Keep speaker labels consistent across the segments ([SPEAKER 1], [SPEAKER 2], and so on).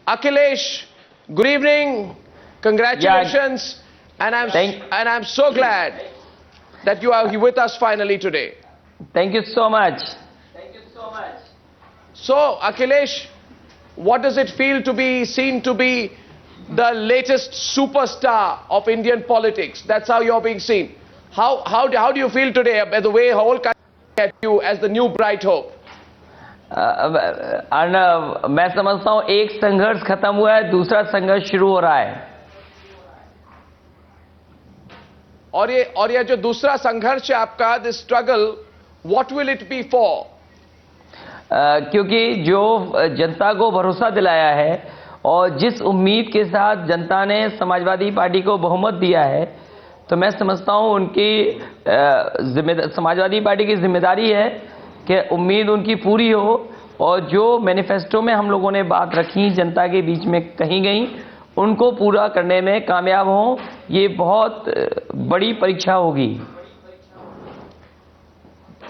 [SPEAKER 1] Akhilesh, good evening. Congratulations. And I'm so glad that you are with us finally today.
[SPEAKER 2] Thank you so much.
[SPEAKER 1] So, Akhilesh, what does it feel to be seen to be the latest superstar of Indian politics? That's how you're being seen. How do you feel today by the way whole country at you as the new bright hope?
[SPEAKER 2] Arnab, मैं समझता हूं एक संघर्ष खत्म हुआ है, दूसरा संघर्ष शुरू हो रहा है।
[SPEAKER 1] और ये जो दूसरा संघर्ष है आपका, this struggle, what will it be for?
[SPEAKER 2] क्योंकि जो जनता को भरोसा दिलाया है और जिस उम्मीद के साथ जनता ने समाजवादी पार्टी को बहुमत दिया है, तो मैं समझता हूं उनकी समाजवादी पार्टी की जिम्मेदारी है कि उम्मीद उनकी पूरी हो और जो मैनिफेस्टो में हम लोगों ने बात रखी जनता के बीच में कही गई, उनको पूरा करने में कामयाब हों। ये बहुत बड़ी परीक्षा होगी।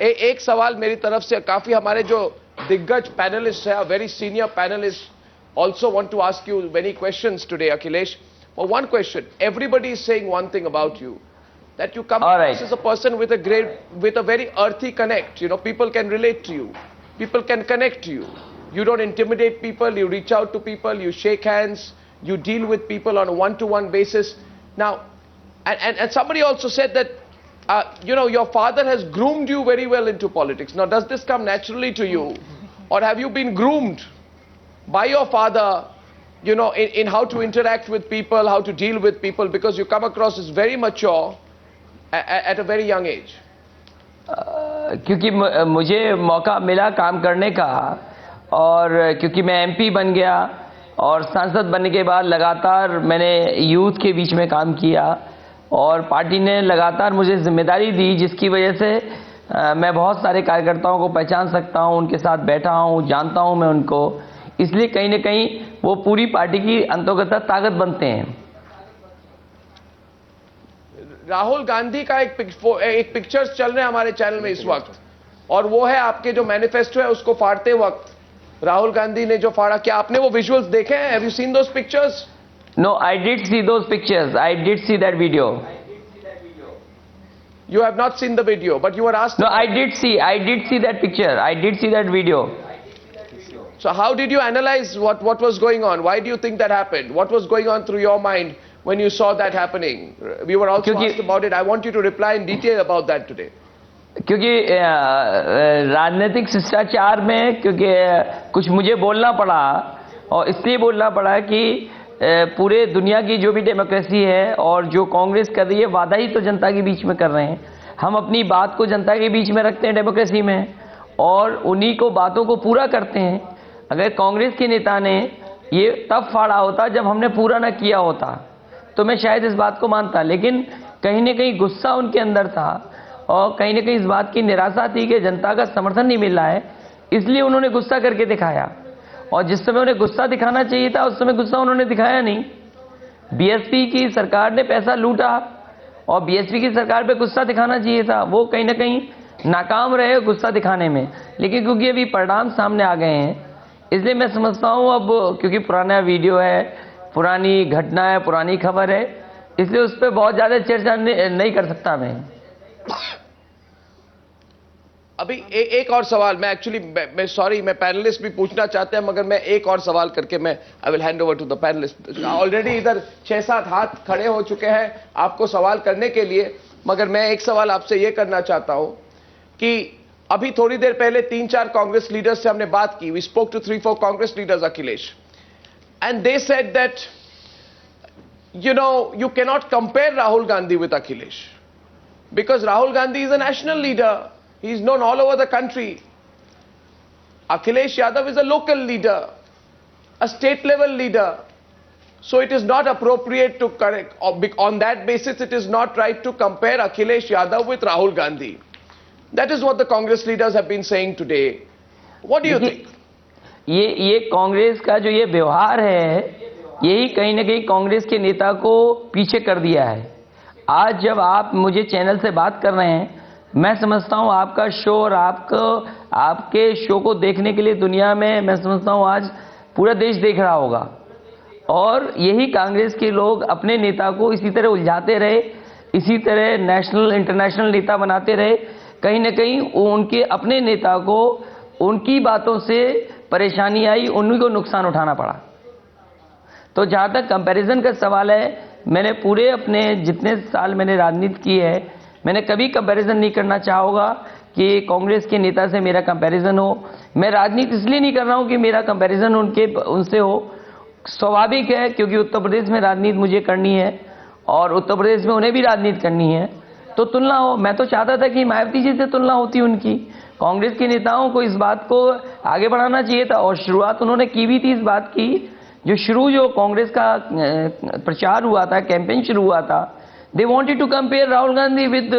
[SPEAKER 1] एक सवाल मेरी तरफ से, काफी हमारे जो दिग्गज पैनलिस्ट है, very senior panelist, also want to ask you many questions today, Akhilesh. But one question, everybody is saying one thing about you, that you come across as a person with a very earthy connect. You know, people can relate to you, people can connect to you. You don't intimidate people, you reach out to people, you shake hands, you deal with people on a one-to-one basis. Now, and somebody also said that you know, your father has groomed you very well into politics. Now, does this come naturally to you, or have you been groomed by your father, you know, in how to interact with people, how to deal with people, because you come across as very mature at a very young age?
[SPEAKER 2] क्योंकि मुझे मौका मिला काम करने का, और क्योंकि मैं एमपी बन गया और सांसद बनने के बाद लगातार मैंने यूथ के बीच में काम किया और पार्टी ने लगातार मुझे जिम्मेदारी दी, जिसकी वजह से मैं बहुत सारे कार्यकर्ताओं को पहचान सकता हूं, उनके साथ बैठा हूं, जानता हूं मैं उनको। इसलिए कहीं न कहीं वो पूरी पार्टी की अंतर्गत ताकत बनते हैं।
[SPEAKER 1] राहुल गांधी का एक पिक्चर्स चल रहे हैं हमारे चैनल में इस वक्त, और वो है आपके जो मैनिफेस्टो है उसको फाड़ते वक्त राहुल गांधी ने जो फाड़ा। क्या आपने वो विजुअल्स देखे हैं? Have you seen those pictures?
[SPEAKER 2] No, I did see those pictures. I did see that video.
[SPEAKER 1] You have not seen the video, but you were asked.
[SPEAKER 2] No, I did see that picture. I did see that video.
[SPEAKER 1] So how did you analyze what was going on? Why do you think that happened? What was going on through your mind when you saw that happening? We were also asked about it. I want you to reply in detail about that today.
[SPEAKER 2] क्योंकि राजनीतिक शिष्टाचार में क्योंकि कुछ मुझे बोलना पड़ा, और इसलिए बोलना पड़ा कि पूरे दुनिया की जो भी डेमोक्रेसी है और जो कांग्रेस कर रही है, वादा ही तो जनता के बीच में कर रहे हैं। हम अपनी बात को जनता के बीच में रखते हैं डेमोक्रेसी में, और उन्हीं को बातों को पूरा करते हैं। अगर कांग्रेस के नेता ने ये तब फाड़ा होता जब हमने पूरा ना किया होता, तो मैं शायद इस बात को मानता, लेकिन कहीं न कहीं गुस्सा उनके अंदर था और कहीं न कहीं इस बात की निराशा थी कि जनता का समर्थन नहीं मिल रहा है, इसलिए उन्होंने गुस्सा करके दिखाया। और जिस समय उन्हें गुस्सा दिखाना चाहिए था उस समय गुस्सा उन्होंने दिखाया नहीं। बीएसपी की सरकार ने पैसा लूटा और बीएसपी की सरकार पे गुस्सा दिखाना चाहिए था, वो कहीं ना कहीं नाकाम रहे गुस्सा दिखाने में। लेकिन क्योंकि अभी परिणाम सामने आ गए हैं, इसलिए मैं समझता हूँ अब क्योंकि पुराना वीडियो है, पुरानी घटना है, पुरानी खबर है, इसलिए उस पर बहुत ज़्यादा चर्चा नहीं कर सकता मैं।
[SPEAKER 1] अभी एक और सवाल मैं सॉरी, मैं पैनलिस्ट भी पूछना चाहते हैं, मगर मैं एक और सवाल करके मैं I will hand over to the panelist. Already इधर 6-7 हाथ खड़े हो चुके हैं आपको सवाल करने के लिए, मगर मैं एक सवाल आपसे ये करना चाहता हूं कि अभी थोड़ी देर पहले 3-4 कांग्रेस लीडर्स से हमने बात की। We spoke to 3-4 Congress leaders, Akhilesh, and they said that you know, you cannot compare Rahul Gandhi with Akhilesh, because Rahul Gandhi is a national leader. He is known all over the country. Akhilesh Yadav is a local leader, a state level leader. So it is not appropriate to correct, on that basis it is not right to compare Akhilesh Yadav with Rahul Gandhi. That is what the Congress leaders have been saying today. What do you think?
[SPEAKER 2] ये कांग्रेस का जो ये व्यवहार है, यही कहीं ना कहीं कांग्रेस के नेता को पीछे कर दिया है। आज जब आप मुझे चैनल से बात कर रहे हैं, मैं समझता हूं आपका शो और आपके शो को देखने के लिए दुनिया में मैं समझता हूं आज पूरा देश देख रहा होगा। और यही कांग्रेस के लोग अपने नेता को इसी तरह उलझाते रहे, इसी तरह नेशनल इंटरनेशनल नेता बनाते रहे। कहीं ना कहीं उनके अपने नेता को उनकी बातों से परेशानी आई, उन्हीं को नुकसान उठाना पड़ा। तो जहाँ तक कंपैरिजन का सवाल है, मैंने पूरे अपने जितने साल मैंने राजनीति की है, मैंने कभी कंपैरिजन नहीं करना चाहूँगा कि कांग्रेस के नेता से मेरा कंपैरिजन हो। मैं राजनीति इसलिए नहीं कर रहा हूँ कि मेरा कंपैरिजन उनसे हो। स्वाभाविक है, क्योंकि उत्तर प्रदेश में राजनीति मुझे करनी है और उत्तर प्रदेश में उन्हें भी राजनीति करनी है, तो तुलना हो। मैं तो चाहता था कि मायावती जी से तुलना होती उनकी। कांग्रेस के नेताओं को इस बात को आगे बढ़ाना चाहिए था और शुरुआत उन्होंने की भी थी इस बात की। जो कांग्रेस का प्रचार हुआ था, कैंपेन शुरू हुआ था, they wanted to compare Rahul Gandhi with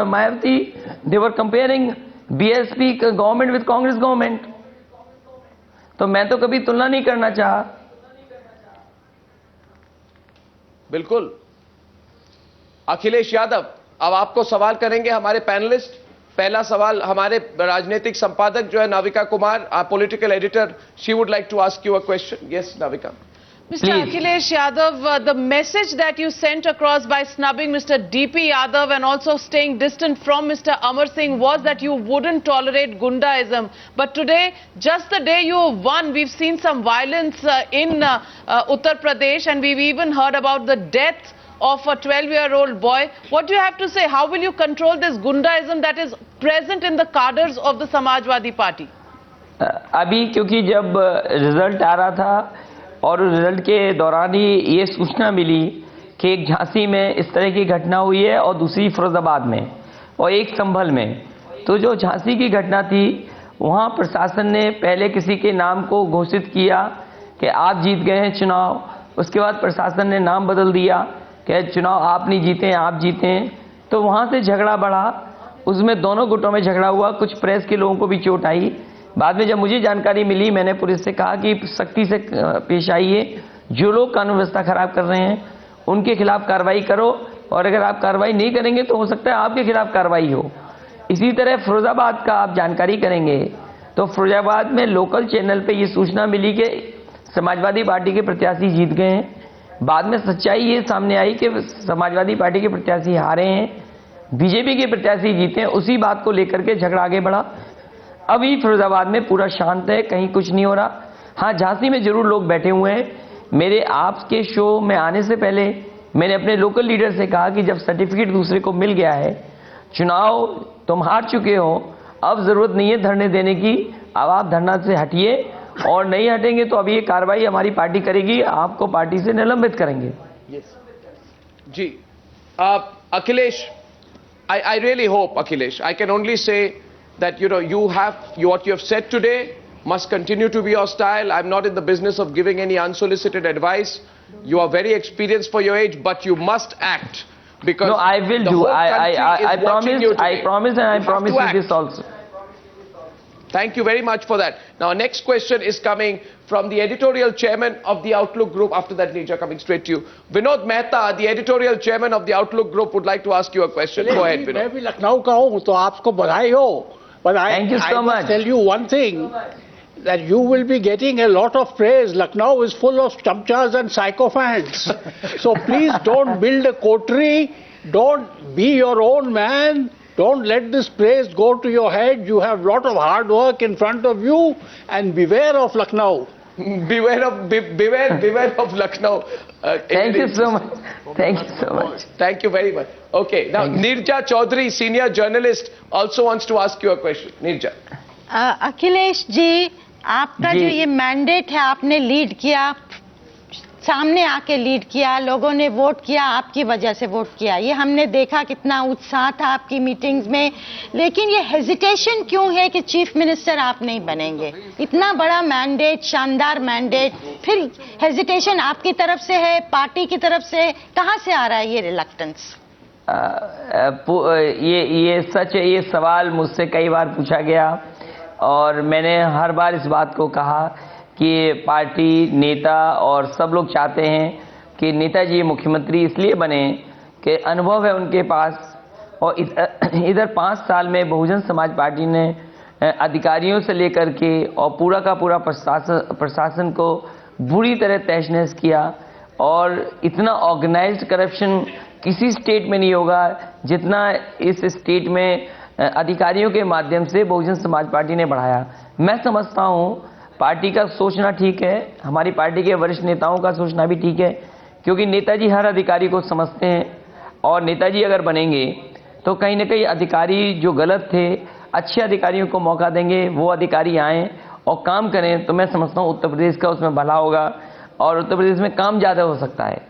[SPEAKER 2] Mayawati. They were comparing BSP government with Congress government. तो मैं तो कभी तुलना नहीं करना चाहा।
[SPEAKER 1] बिल्कुल। अखिलेश यादव, अब आपको सवाल करेंगे हमारे पैनलिस्ट। पहला सवाल हमारे राजनीतिक संपादक जो है Navika Kumar, political editor, she would like to ask you a question. Yes Navika.
[SPEAKER 3] Mr. Akhilesh Yadav, the message that you sent across by snubbing Mr. DP Yadav and also staying distant from Mr. Amar Singh was that you wouldn't tolerate Gundaism. But today, just the day you won, we've seen some violence in Uttar Pradesh, and we've even heard about the death of a 12-year-old boy. What do you have to say? How will you control this Gundaism that is present in the cadres of the Samajwadi Party?
[SPEAKER 2] अभी क्योंकि जब result आ रहा था और result के दौरान ही ये सूचना मिली कि एक झांसी में इस तरह की घटना हुई है और दूसरी फिरोजाबाद में और एक संभल में। तो जो झांसी की घटना थी, वहाँ प्रशासन ने पहले किसी के नाम को घोषित किया कि आप जीत गए हैं चुनाव। उसके बाद प्रशासन ने नाम बदल दिया कि चुनाव आप नहीं जीते हैं, आप जीते हैं। तो वहाँ से झगड़ा बढ़ा, उसमें दोनों गुटों में झगड़ा हुआ, कुछ प्रेस के लोगों को भी चोट आई। बाद में जब मुझे जानकारी मिली, मैंने पुलिस से कहा कि सख्ती से पेश आइए, जो लोग कानून व्यवस्था खराब कर रहे हैं उनके खिलाफ कार्रवाई करो, और अगर आप कार्रवाई नहीं करेंगे तो हो सकता है आपके खिलाफ कार्रवाई हो। इसी तरह फिरोजाबाद का आप जानकारी करेंगे तो फिरोजाबाद में लोकल चैनल पे ये सूचना मिली कि समाजवादी पार्टी के प्रत्याशी जीत गए हैं। बाद में सच्चाई ये सामने आई कि समाजवादी पार्टी के प्रत्याशी हारे हैं, बीजेपी के प्रत्याशी जीते हैं। उसी बात को लेकर के झगड़ा आगे बढ़ा। अभी फिरोजाबाद में पूरा शांत है, कहीं कुछ नहीं हो रहा। हाँ, झांसी में जरूर लोग बैठे हुए हैं। मेरे आपके शो में आने से पहले मैंने अपने लोकल लीडर से कहा कि जब सर्टिफिकेट दूसरे को मिल गया है, चुनाव तुम हार चुके हो, अब जरूरत नहीं है धरने देने की, अब आप धरना से हटिए, और नहीं हटेंगे तो अभी ये कार्रवाई हमारी पार्टी करेगी, आपको पार्टी से निलंबित करेंगे।
[SPEAKER 1] जी Akhilesh, I really hope, Akhilesh, I can only say that what you have said today must continue to be your style. I'm not in the business of giving any unsolicited advice. You are very experienced for your age, but you must act, because
[SPEAKER 2] no, I will do. I promise, and I promise you this also.
[SPEAKER 1] Thank you very much for that. Now, next question is coming from the editorial chairman of the Outlook Group. After that, Neerja, coming straight to you. Vinod Mehta, the editorial chairman of the Outlook Group, would like to ask you a question. Go ahead, Vinod.
[SPEAKER 4] मैं भी लखनऊ का हूँ, तो आपको बधाई हो। But
[SPEAKER 2] Thank you so much.
[SPEAKER 4] I tell you one thing, that you will be getting a lot of praise. Lucknow is full of chamchas and sycophants. So please don't build a coterie. Don't be your own man. Don't let this praise go to your head. You have a lot of hard work in front of you, and beware of Lucknow.
[SPEAKER 1] Beware of Lucknow.
[SPEAKER 2] Thank you so much. Thank you so much.
[SPEAKER 1] Thank you very much. Okay, now Neerja Chaudhary, senior journalist, also wants to ask you a question. Neerja.
[SPEAKER 5] Akhilesh ji, आपका जो ये mandate है, आपने lead किया, सामने आके lead किया, लोगों ने वोट किया, आपकी वजह से वोट किया। ये हमने देखा कितना उत्साह था आपकी मीटिंग्स में, लेकिन ये हेजिटेशन क्यों है कि चीफ मिनिस्टर आप नहीं बनेंगे? इतना बड़ा मैंडेट, शानदार मैंडेट, फिर हेजिटेशन आपकी तरफ से है, पार्टी की तरफ से, कहां से आ रहा है ये रिलक्टेंस?
[SPEAKER 2] ये सच है। ये सवाल मुझसे कई बार पूछा गया और मैंने हर बार इस बात को कहा कि पार्टी, नेता और सब लोग चाहते हैं कि नेताजी मुख्यमंत्री इसलिए बने कि अनुभव है उनके पास, और इधर 5 साल में बहुजन समाज पार्टी ने अधिकारियों से लेकर के और पूरा का पूरा प्रशासन को बुरी तरह तहस-नहस किया और इतना ऑर्गेनाइज्ड करप्शन किसी स्टेट में नहीं होगा जितना इस स्टेट में अधिकारियों के माध्यम से बहुजन समाज पार्टी ने बढ़ाया। मैं समझता हूं पार्टी का सोचना ठीक है, हमारी पार्टी के वरिष्ठ नेताओं का सोचना भी ठीक है, क्योंकि नेताजी हर अधिकारी को समझते हैं और नेताजी अगर बनेंगे तो कहीं ना कहीं अधिकारी जो गलत थे अच्छे अधिकारियों को मौका देंगे, वो अधिकारी आएँ और काम करें तो मैं समझता हूँ उत्तर प्रदेश का उसमें भला होगा और उत्तर प्रदेश में काम ज़्यादा हो सकता है।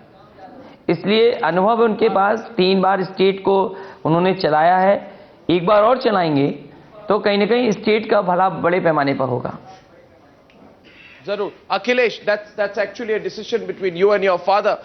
[SPEAKER 2] इसलिए अनुभव है उनके पास, 3 बार स्टेट को उन्होंने चलाया है, एक बार और चलाएंगे तो कहीं ना कहीं स्टेट का भला बड़े पैमाने पर होगा।
[SPEAKER 1] जरूर। Akhilesh, that's actually a decision between you and your father.